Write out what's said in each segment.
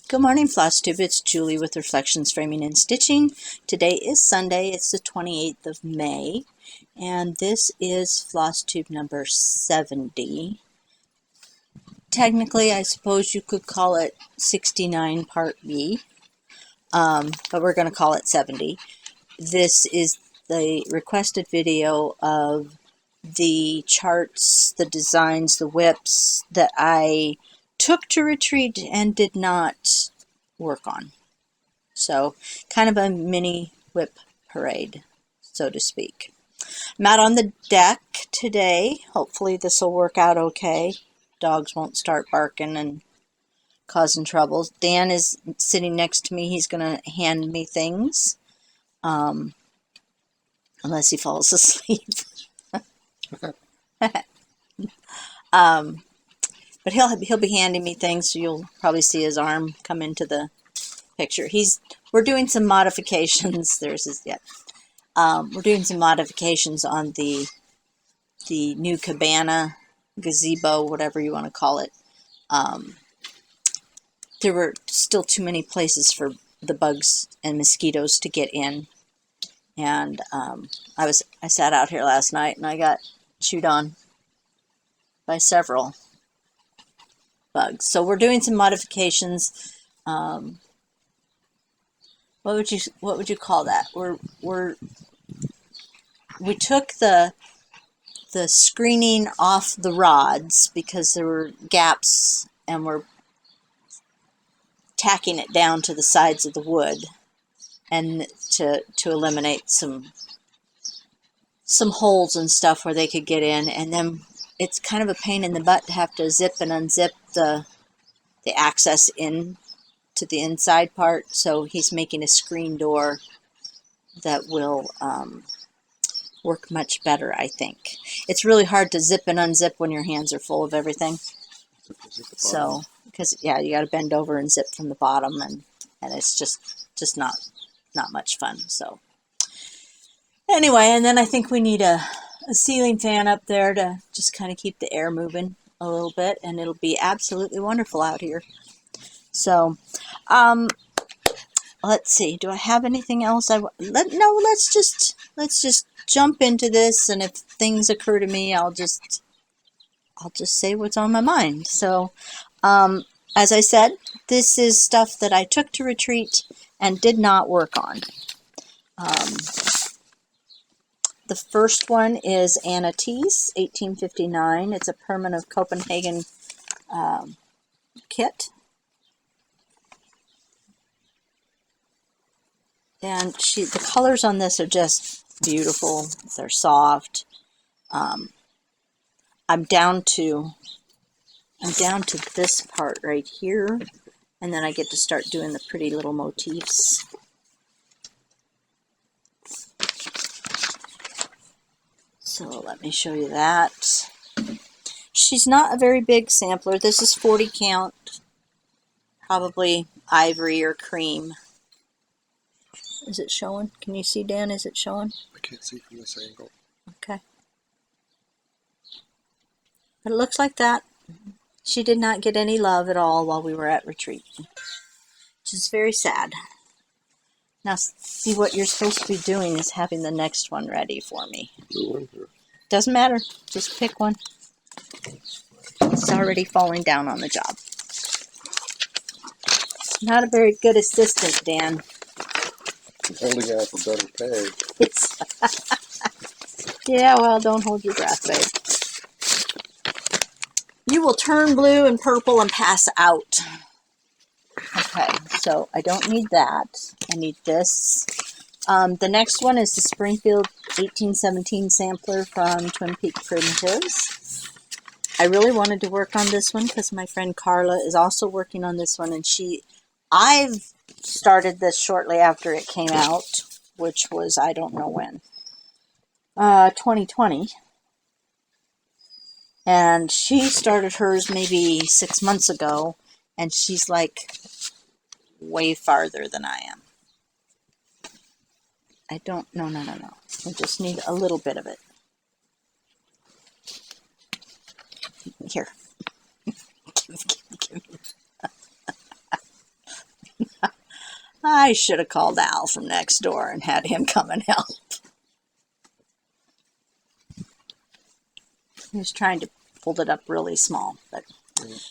Good morning, Floss Tube. It's Julie with Reflections Framing and Stitching. Today is Sunday. It's the 28th of May, and this is Floss Tube number 70. Technically, I suppose you could call it 69 Part B, but we're going to call it 70. This is the requested video of the charts, the designs, the whips that I took to retreat and did not work on. So kind of a mini whip parade, so to speak. I'm out on the deck today. Hopefully this will work out okay. Dogs won't start barking and causing troubles. Dan is sitting next to me. He's going to hand me things. Unless he falls asleep. But he'll be handing me things, so you'll probably see his arm come into the picture. We're doing some modifications. There's his, yeah. We're doing some modifications on the new cabana, gazebo, whatever you want to call it. There were still too many places for the bugs and mosquitoes to get in, and I sat out here last night and I got chewed on by several bugs. So we're doing some modifications. What would you call that? We took the screening off the rods because there were gaps, and we're tacking it down to the sides of the wood, and to eliminate some holes and stuff where they could get in. And then it's kind of a pain in the butt to have to zip and unzip the access in to the inside part. So he's making a screen door that will work much better, I think. It's really hard to zip and unzip when your hands are full of everything. So, because yeah, you got to bend over and zip from the bottom, and it's just not much fun. So anyway, and then I think we need a ceiling fan up there to just kind of keep the air moving a little bit, and it'll be absolutely wonderful out here. So, let's see. Do I have anything else? No. Let's just jump into this, and if things occur to me, I'll just say what's on my mind. So, as I said, this is stuff that I took to retreat and did not work on. The first one is Anna T's 1859. It's a permanent Copenhagen kit. And the colors on this are just beautiful. They're soft. I'm down to this part right here, and then I get to start doing the pretty little motifs. So let me show you that. She's not a very big sampler. This is 40 count, probably ivory or cream. Is it showing? Can you see, Dan? Is it showing? I can't see from this angle. Okay. But it looks like that. She did not get any love at all while we were at retreat, which is very sad. Now, see, what you're supposed to be doing is having the next one ready for me. Blue one here. Doesn't matter. Just pick one. It's already falling down on the job. Not a very good assistant, Dan. I'm holding out for better pay. Yeah, well, don't hold your breath, babe. You will turn blue and purple and pass out. Okay, so I don't need that. I need this. The next one is the Springfield 1817 sampler from Twin Peak Primitives. I really wanted to work on this one because my friend Carla is also working on this one, and I've started this shortly after it came out, which was, I don't know when, 2020. And she started hers maybe 6 months ago, and she's like way farther than I am. No. I just need a little bit of it. Here. Give me. I should have called Al from next door and had him come and help. He was trying to fold it up really small, but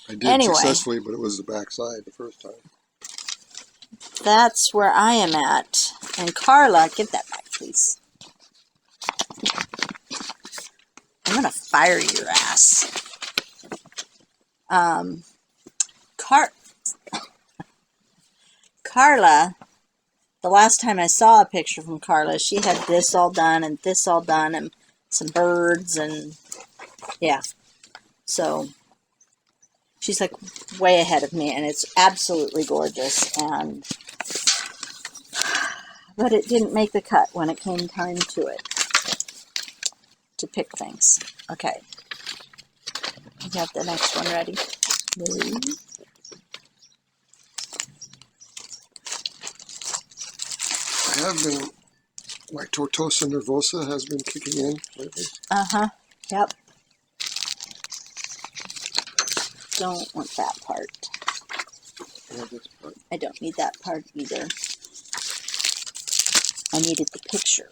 I did anyway, successfully, but it was the back side the first time. that's where I am at. And Carla, give that back, please. I'm going to fire your ass. Carla, the last time I saw a picture from Carla, she had this all done and this all done and some birds and yeah. So she's like way ahead of me and it's absolutely gorgeous. But it didn't make the cut when it came time to pick things. Okay. You got the next one ready? I have been, my tortosa nervosa has been kicking in lately. Uh-huh. Yep. Don't want that part. Yeah, this part. I don't need that part either. I needed the picture,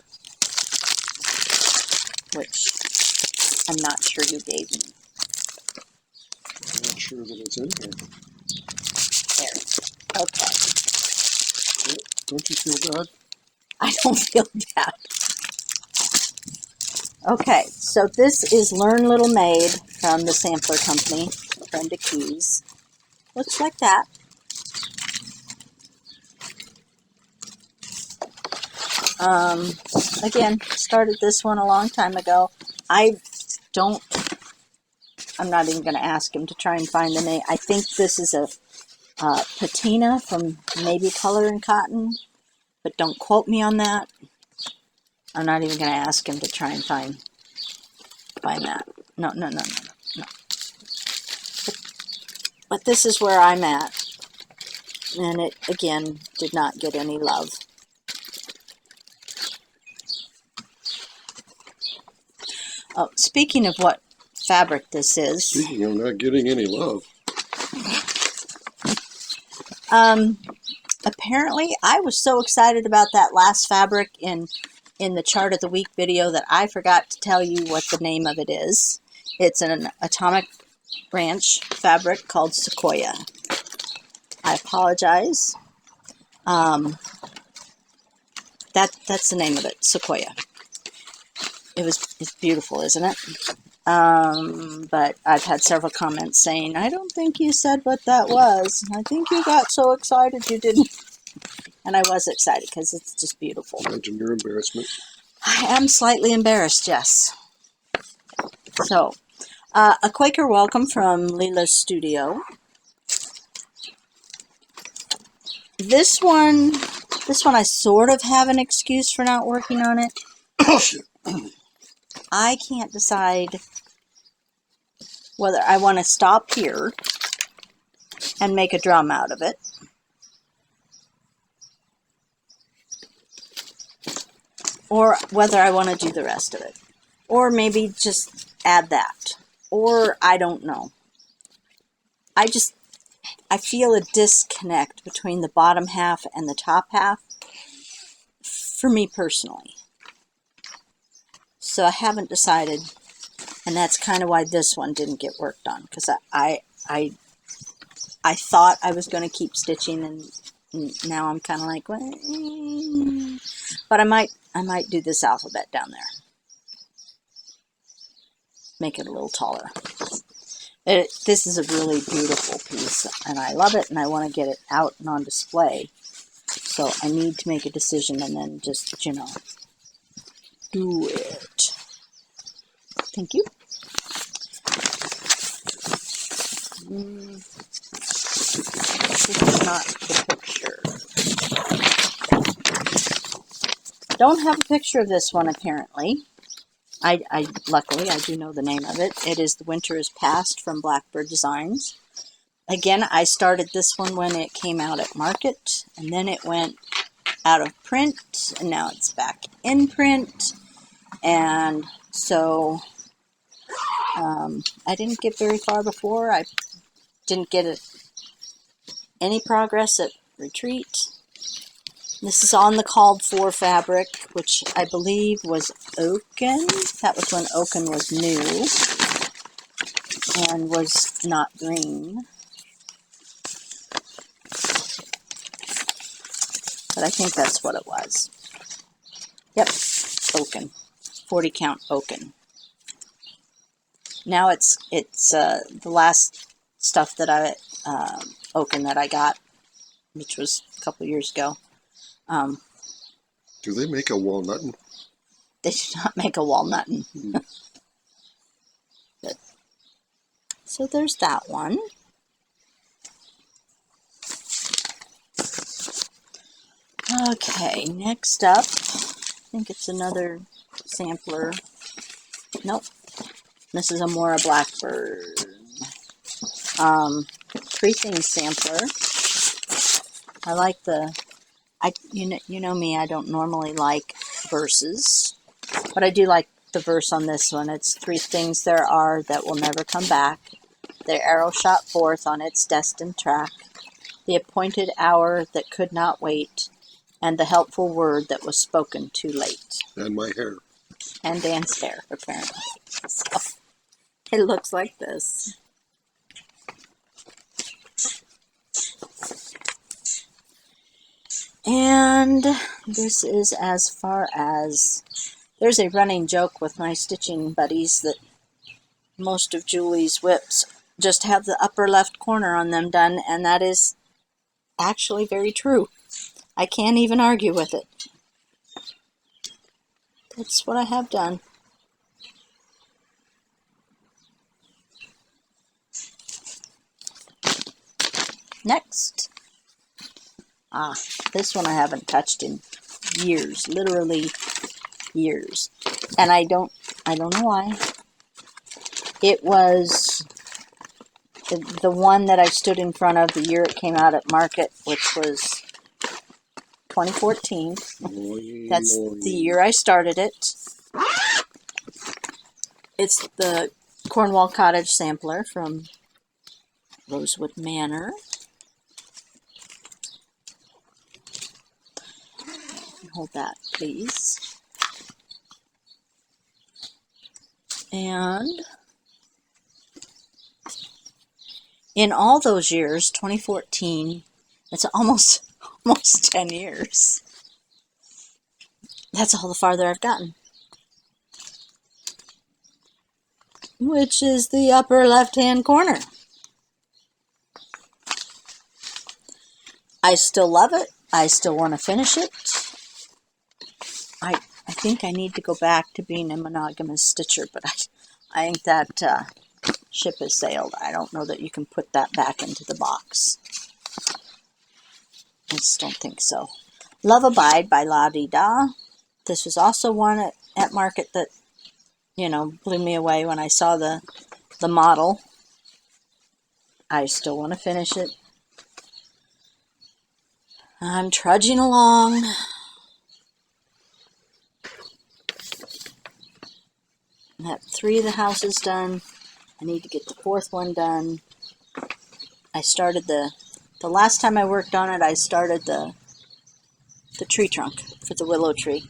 which I'm not sure you gave me. I'm not sure that it's in here. There. Okay. Don't you feel bad? I don't feel bad. Okay, so this is Learn Little Maid from the Sampler Company, Brenda Keys. Looks like that. Again, started this one a long time ago. I'm not even going to ask him to try and find the name. I think this is a patina from maybe Color and Cotton, but don't quote me on that. I'm not even going to ask him to try and find that. No. But this is where I'm at. And it, again, did not get any love. Oh, speaking of what fabric this is. Speaking of not getting any love. Apparently, I was so excited about that last fabric in the Chart of the Week video that I forgot to tell you what the name of it is. It's an atomic branch fabric called Sequoia. I apologize. That's the name of it, Sequoia. It's beautiful, isn't it? But I've had several comments saying, I don't think you said what that was. I think you got so excited you didn't. And I was excited because it's just beautiful. Imagine your embarrassment. I am slightly embarrassed, yes. So, a Quaker Welcome from Leela's Studio. This one I sort of have an excuse for not working on it. Oh, shit. I can't decide whether I want to stop here and make a drum out of it, or whether I want to do the rest of it, or maybe just add that, or I don't know. I feel a disconnect between the bottom half and the top half for me personally. So I haven't decided, and that's kind of why this one didn't get worked on, because I thought I was going to keep stitching, and now I'm kind of like, well, but I might do this alphabet down there, make it a little taller. This is a really beautiful piece, and I love it, and I want to get it out and on display. So I need to make a decision, and then just, do it. Thank you. This is not the picture. Don't have a picture of this one, apparently. Luckily, I do know the name of it. It is The Winter is Past from Blackbird Designs. Again, I started this one when it came out at market, and then it went out of print, and now it's back in print. And so I didn't get very far before. I didn't get any progress at retreat. This is on the called for fabric, which I believe was oaken. That was when oaken was new and was not green. But I think that's what it was. Yep, oaken. 40 count oaken. Now it's the last stuff that I oaken that I got, which was a couple years ago. Do they make a walnut? They do not make a walnut. So there's that one. Okay, next up, I think it's another sampler. Nope. This is a Mora Blackbird. Creasing sampler. I like you know me, I don't normally like verses, but I do like the verse on this one. It's 3 things there are that will never come back. The arrow shot forth on its destined track. The appointed hour that could not wait. And the helpful word that was spoken too late. And my hair. And Dan's hair, apparently. So, it looks like this. And this is as far as... There's a running joke with my stitching buddies that most of Julie's whips just have the upper left corner on them done, and that is actually very true. I can't even argue with it. That's what I have done. Next. This one I haven't touched in years, literally years. And I don't know why. It was the one that I stood in front of the year it came out at market, which was 2014. That's the year I started it. It's the Cornwall Cottage sampler from Rosewood Manor. Hold that, please. And in all those years, 2014, it's almost 10 years. That's all the farther I've gotten. Which is the upper left-hand corner. I still love it. I still want to finish it. I think I need to go back to being a monogamous stitcher, but I think that ship has sailed. I don't know that you can put that back into the box. I just don't think so. Love Abide by La Di Da. This was also one at market that, you know, blew me away when I saw the model. I still want to finish it. I'm trudging along. I have 3 of the houses done. I need to get the 4th one done. I started the last time I worked on it, I started the tree trunk for the willow tree.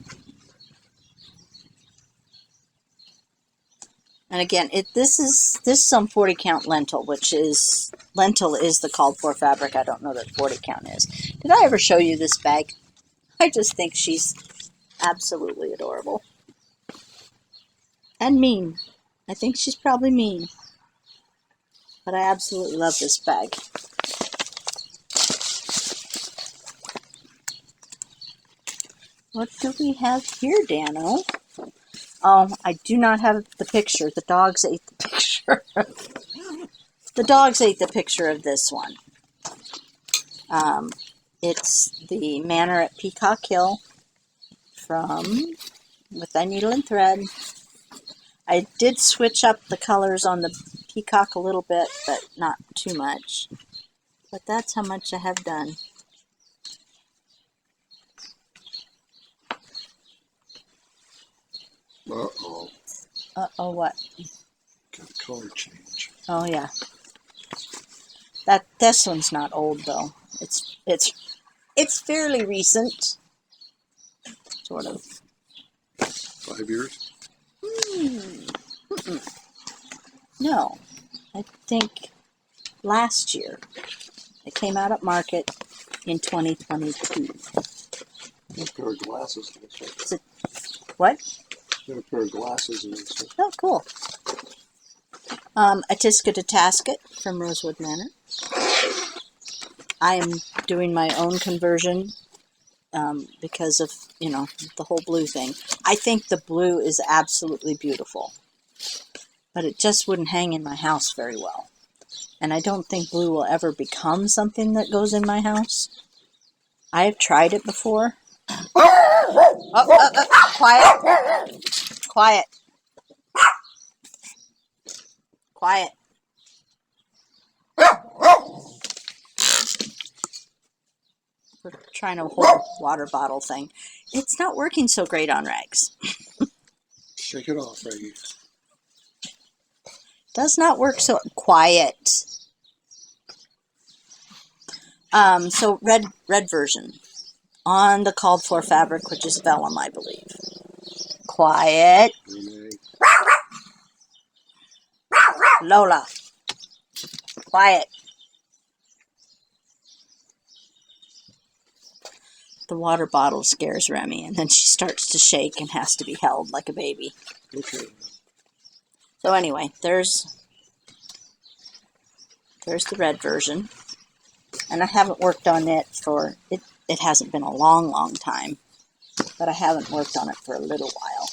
And again, this is some 40 count lentil, which is the called for fabric. I don't know that 40 count is. Did I ever show you this bag? I just think she's absolutely adorable. And mean. I think she's probably mean. But I absolutely love this bag. What do we have here, Dano? Oh, I do not have the picture. The dogs ate the picture. The dogs ate the picture of this one. It's the Manor at Peacock Hill from With Thy Needle and Thread. I did switch up the colors on the peacock a little bit, but not too much. But that's how much I have done. Uh-oh. Uh-oh, what? Got a color change. Oh, yeah. This one's not old, though. It's fairly recent. sort of. 5 years? No, I think last year. It came out at market in 2022. A pair of glasses. It's a, what? Got a pair of glasses in this. Oh, cool. A Tisca to Tasket from Rosewood Manor. I am doing my own conversion because of, you know, the whole blue thing. I think the blue is absolutely beautiful, but it just wouldn't hang in my house very well. And I don't think blue will ever become something that goes in my house. I have tried it before. Quiet. Quiet. Quiet. We're trying to hold a water bottle thing. It's not working so great on Rags. Shake it off, Reggie. Does not work so quiet. So red version on the called for fabric, which is vellum, I believe. Quiet. Renee. Lola. Quiet. The water bottle scares Remy, and then she starts to shake and has to be held like a baby. Okay. So anyway, there's the red version. And I haven't worked on it for, it hasn't been a long time, but I haven't worked on it for a little while.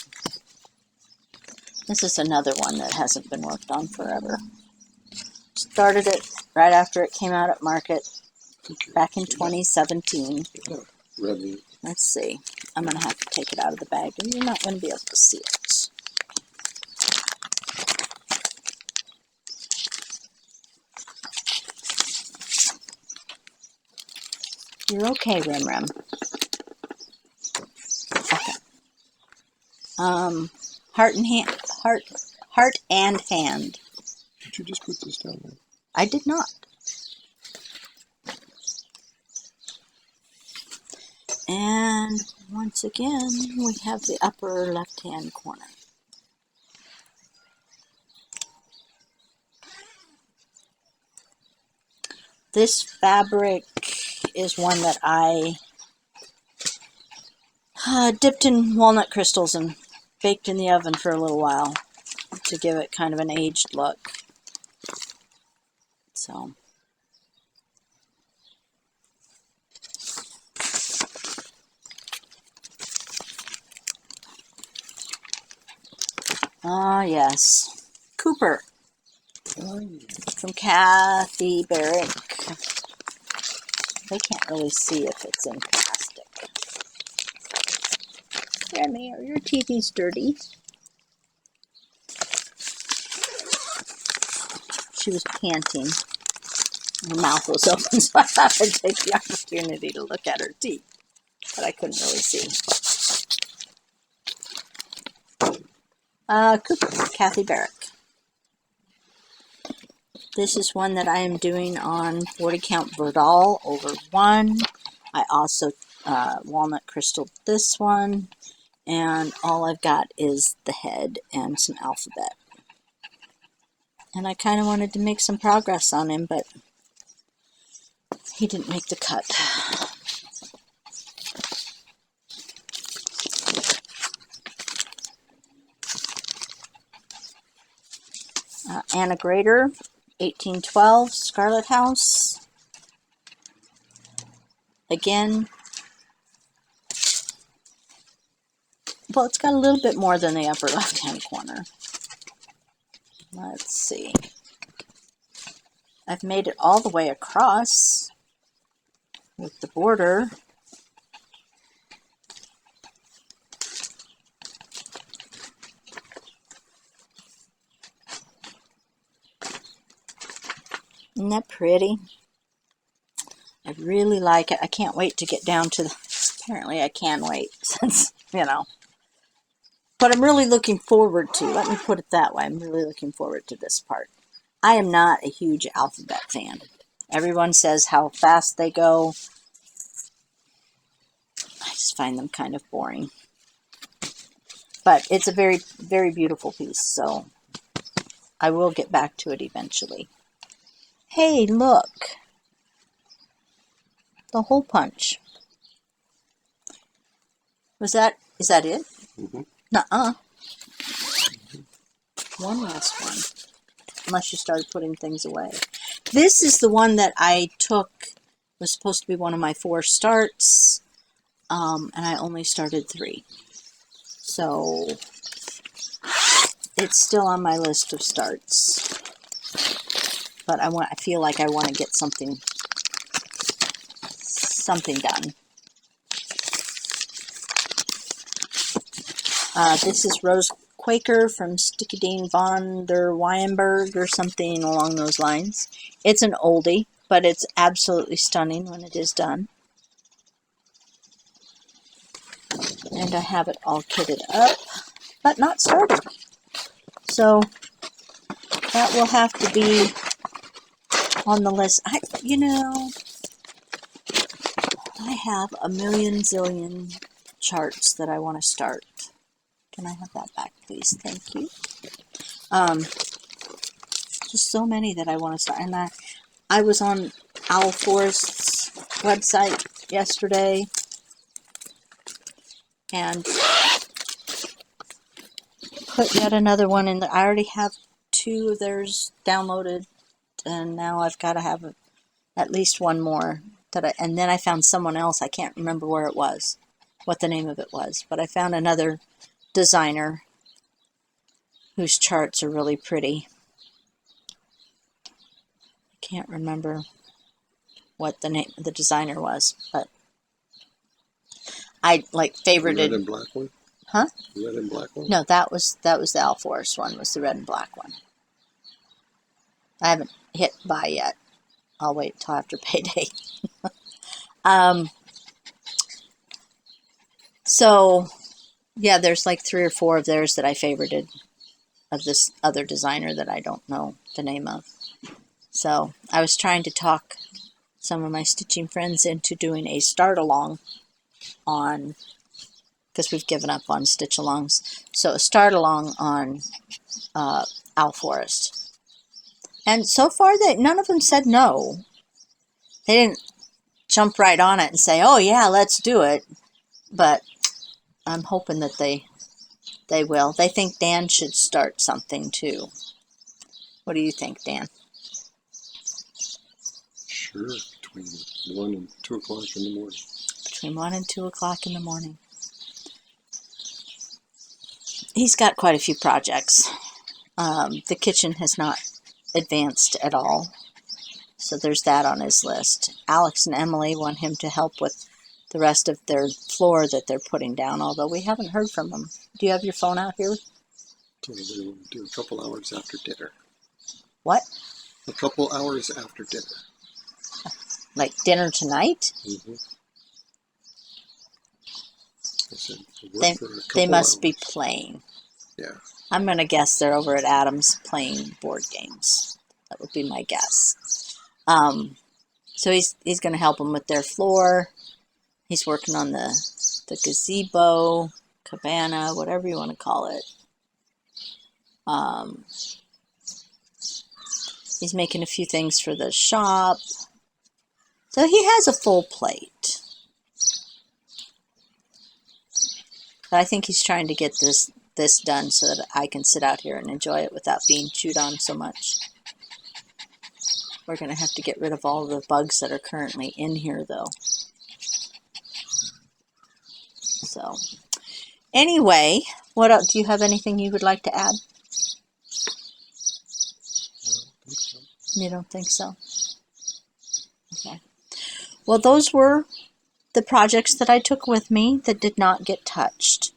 This is another one that hasn't been worked on forever. Started it right after it came out at market back in 2017. Red meat. Let's see. I'm going to have to take it out of the bag, and you're not going to be able to see it. You're okay, Rim Rim. Okay. Heart and hand. Did you just put this down there? I did not. And once again, we have the upper left-hand corner. This fabric is one that I dipped in walnut crystals and baked in the oven for a little while to give it kind of an aged look. So, yes, Cooper from Kathy Barrick. They can't really see if it's in plastic. Remy, are your teethies dirty? She was panting. Her mouth was open, so I thought I'd take the opportunity to look at her teeth. But I couldn't really see. Cooper, Kathy Barrick. This is one that I am doing on 40 count Verdal over 1. I also walnut crystal this one, and all I've got is the head and some alphabet. And I kind of wanted to make some progress on him, but he didn't make the cut. Anna Grader, 1812, Scarlet House. Again, well, it's got a little bit more than the upper left-hand corner. Let's see. I've made it all the way across with the border. Isn't that pretty? I really like it. I can't wait to get down to the... Apparently I can wait since, you know. But I'm really looking forward to, let me put it that way, I'm really looking forward to this part. I am not a huge alphabet fan. Everyone says how fast they go. I just find them kind of boring. But it's a very, very beautiful piece, so I will get back to it eventually. Hey, look! The hole punch. Is that it? Mm-hmm. Nuh-uh. One last one. Unless you started putting things away. This is the one that I took, was supposed to be one of my 4 starts, and I only started 3. So, it's still on my list of starts. But I feel like I want to get something done. This is Rose Quaker from Stickadine von der Weinberg or something along those lines. It's an oldie, but it's absolutely stunning when it is done. And I have it all kitted up, but not started. So that will have to be on the list. I have a million zillion charts that I want to start. Can I have that back, please? Thank you. Just so many that I want to start. And I was on Owl Forest's website yesterday and put yet another one in. I already have 2 of theirs downloaded, and now I've got to have at least one more. And then I found someone else. I can't remember where it was, what the name of it was, but I found another designer whose charts are really pretty. I can't remember what the name of the designer was, but I favorited. Red and black one? Huh? Red and black one? No, that was the Owl Forest one, was the red and black one. I haven't hit buy yet. I'll wait till after payday. So yeah, there's 3 or 4 of theirs that I favorited of this other designer that I don't know the name of. So I was trying to talk some of my stitching friends into doing a start along on, because we've given up on stitch alongs. So a start along on Owl Forest. And so far none of them said no. They didn't jump right on it and say, oh yeah, let's do it. But I'm hoping that they will. They think Dan should start something too. What do you think, Dan? Sure, between 1 and 2 o'clock in the morning. Between 1 and 2 o'clock in the morning. He's got quite a few projects. The kitchen has not advanced at all. So there's that on his list. Alex and Emily want him to help with the rest of their floor that they're putting down, although we haven't heard from them. Do you have your phone out here? So they will do a couple hours after dinner. What? A couple hours after dinner. Like dinner tonight? Mm-hmm. I said, they must be playing. Yeah. I'm going to guess they're over at Adam's playing board games. That would be my guess. So he's going to help them with their floor. He's working on the gazebo, cabana, whatever you want to call it. He's making a few things for the shop. So he has a full plate. But I think he's trying to get this done so that I can sit out here and enjoy it without being chewed on so much. We're going to have to get rid of all the bugs that are currently in here, though. So, anyway, what else? Do you have anything you would like to add? You don't think so? Okay. Well, those were the projects that I took with me that did not get touched.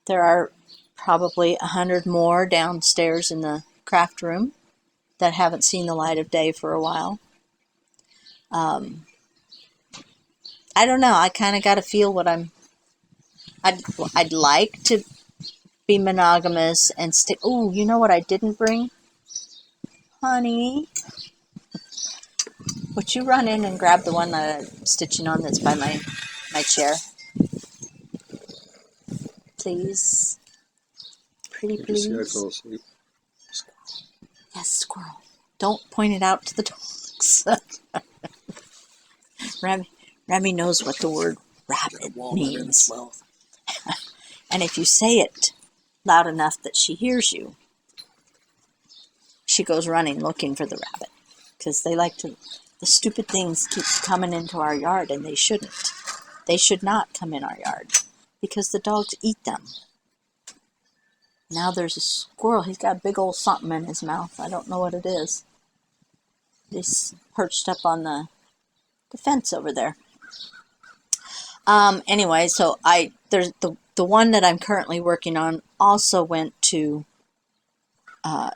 There are probably 100 more downstairs in the craft room that haven't seen the light of day for a while. I don't know. I kind of got to feel what I'd like to be monogamous and stick. Oh, you know what I didn't bring? Honey. Would you run in and grab the one that I'm stitching on that's by my chair? Please. Pretty You see, I please. fell asleep. Yes, squirrel. Don't point it out to the dogs. Remy knows what the word rabbit means. Mouth. And if you say it loud enough that she hears you, she goes running looking for the rabbit. Because they like to, the stupid things keep coming into our yard, and they shouldn't. They should not come in our yard, because the dogs eat them. Now there's a squirrel. He's got a big old something in his mouth. I don't know what it is. He's perched up on the fence over there. Anyway, so there's the one that I'm currently working on also went to that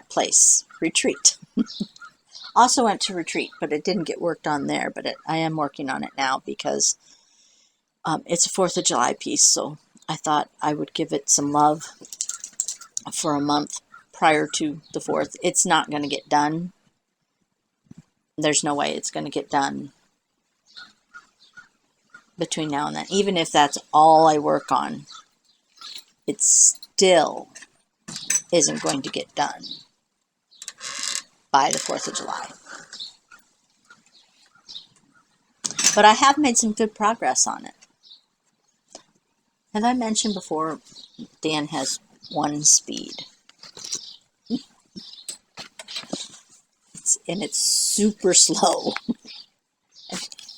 place, Retreat. Also went to Retreat, but it didn't get worked on there. But I am working on it now because it's a 4th of July piece, so I thought I would give it some love for a month prior to the 4th. It's not going to get done. There's no way it's going to get done between now and then. Even if that's all I work on, it still isn't going to get done by the 4th of July. But I have made some good progress on it. As I mentioned before, Dan has 1 speed. It's super slow.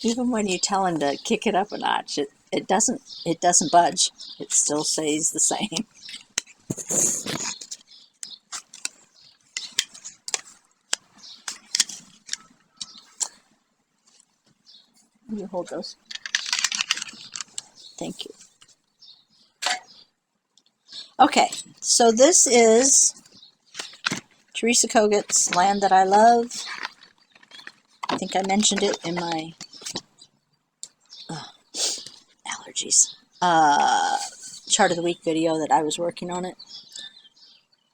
Even when you tell him to kick it up a notch, it doesn't budge. It still stays the same. You hold those. Thank you. Okay, so this is Teresa Koget's Land That I Love. I think I mentioned it in my allergies chart of the week video that I was working on it.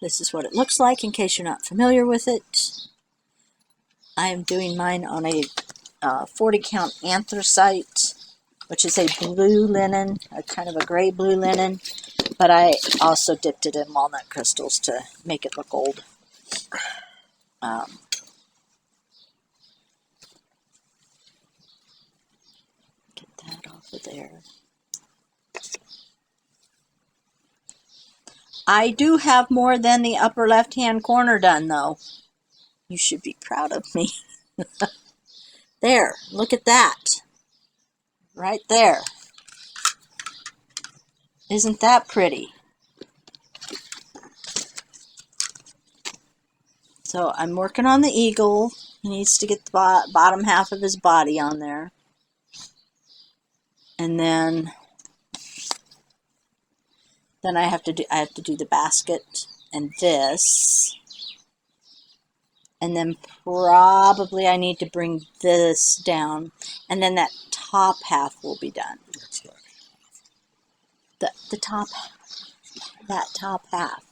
This is what it looks like in case you're not familiar with it. I am doing mine on a 40 count anthracite, which is a blue linen, a kind of a gray blue linen, but I also dipped it in walnut crystals to make it look old. Get that off of there. I do have more than the upper left hand corner done, though. You should be proud of me. There, look at that. Right there. Isn't that pretty? So I'm working on the eagle. He needs to get the bottom half of his body on there. And then I have to do the basket and this. And then probably I need to bring this down. And then that top half will be done. That's not The top, that top half.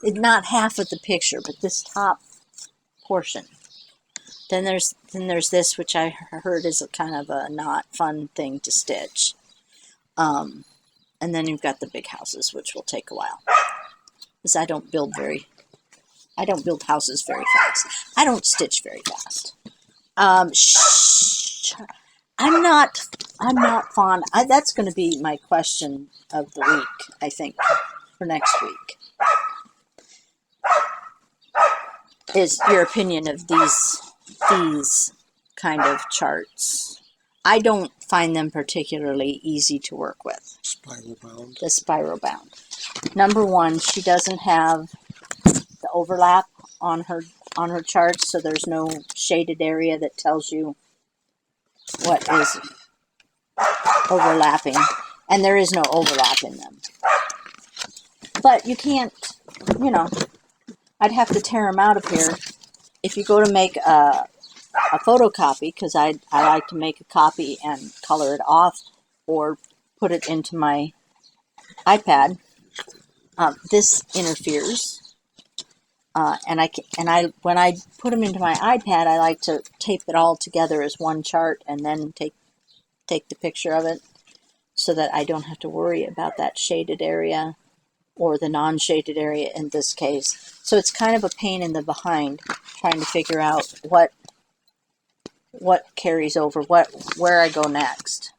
Not half of the picture, but this top portion. Then there's this, which I heard is a kind of a not fun thing to stitch. And then you've got the big houses, which will take a while. Because I don't build houses very fast. I don't stitch very fast. I'm not fond. That's going to be my question of the week, I think, for next week. Is your opinion of these kind of charts? I don't find them particularly easy to work with. spiral bound. The spiral bound. Number one, she doesn't have the overlap on her charts, so there's no shaded area that tells you what is overlapping, and there is no overlap in them. But you can't, I'd have to tear them out of here. If you go to make a photocopy, because I like to make a copy and color it off or put it into my iPad, this interferes. And when I put them into my iPad, I like to tape it all together as one chart and then take the picture of it. so that I don't have to worry about that shaded area or the non-shaded area in this case. So it's kind of a pain in the behind trying to figure out what carries over, where I go next.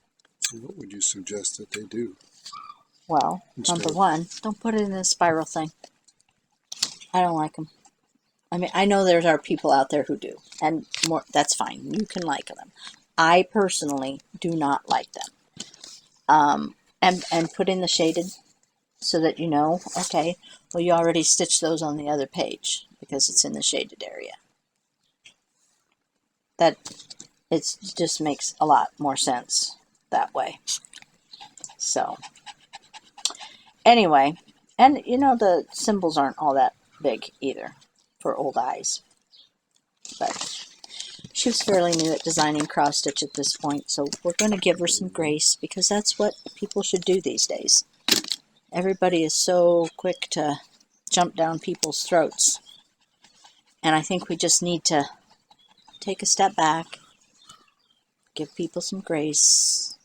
What would you suggest that they do? Well, number one, don't put it in a spiral thing. I don't like them. I mean, I know there are people out there who do, and more, that's fine. You can like them. I personally do not like them. And put in the shaded so that you know, okay, well, you already stitched those on the other page because it's in the shaded area. That it just makes a lot more sense that way. So anyway, and you know, the symbols aren't all that big either for old eyes, but she was fairly new at designing cross stitch at this point, so we're going to give her some grace because that's what people should do these days. Everybody is so quick to jump down people's throats, and I think we just need to take a step back, give people some grace,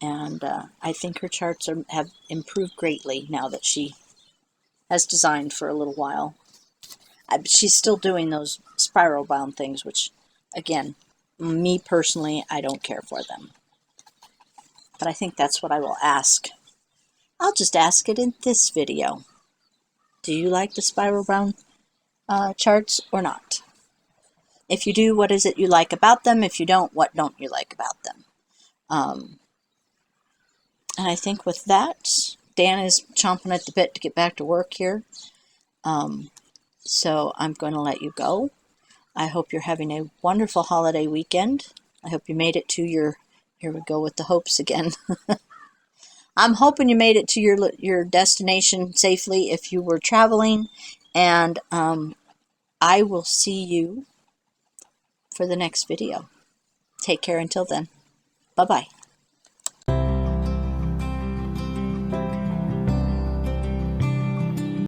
and I think her charts have improved greatly now that she has designed for a little while. She's still doing those spiral bound things, which, again, me personally, I don't care for them. But I think that's what I will ask. I'll just ask it in this video. Do you like the spiral bound charts or not? If you do, what is it you like about them? If you don't, what don't you like about them? And I think with that, Dan is chomping at the bit to get back to work here. So I'm going to let you go. I hope you're having a wonderful holiday weekend. I hope you made it to your, here we go with the hopes again. I'm hoping you made it to your destination safely if you were traveling. And I will see you for the next video. Take care until then. Bye-bye.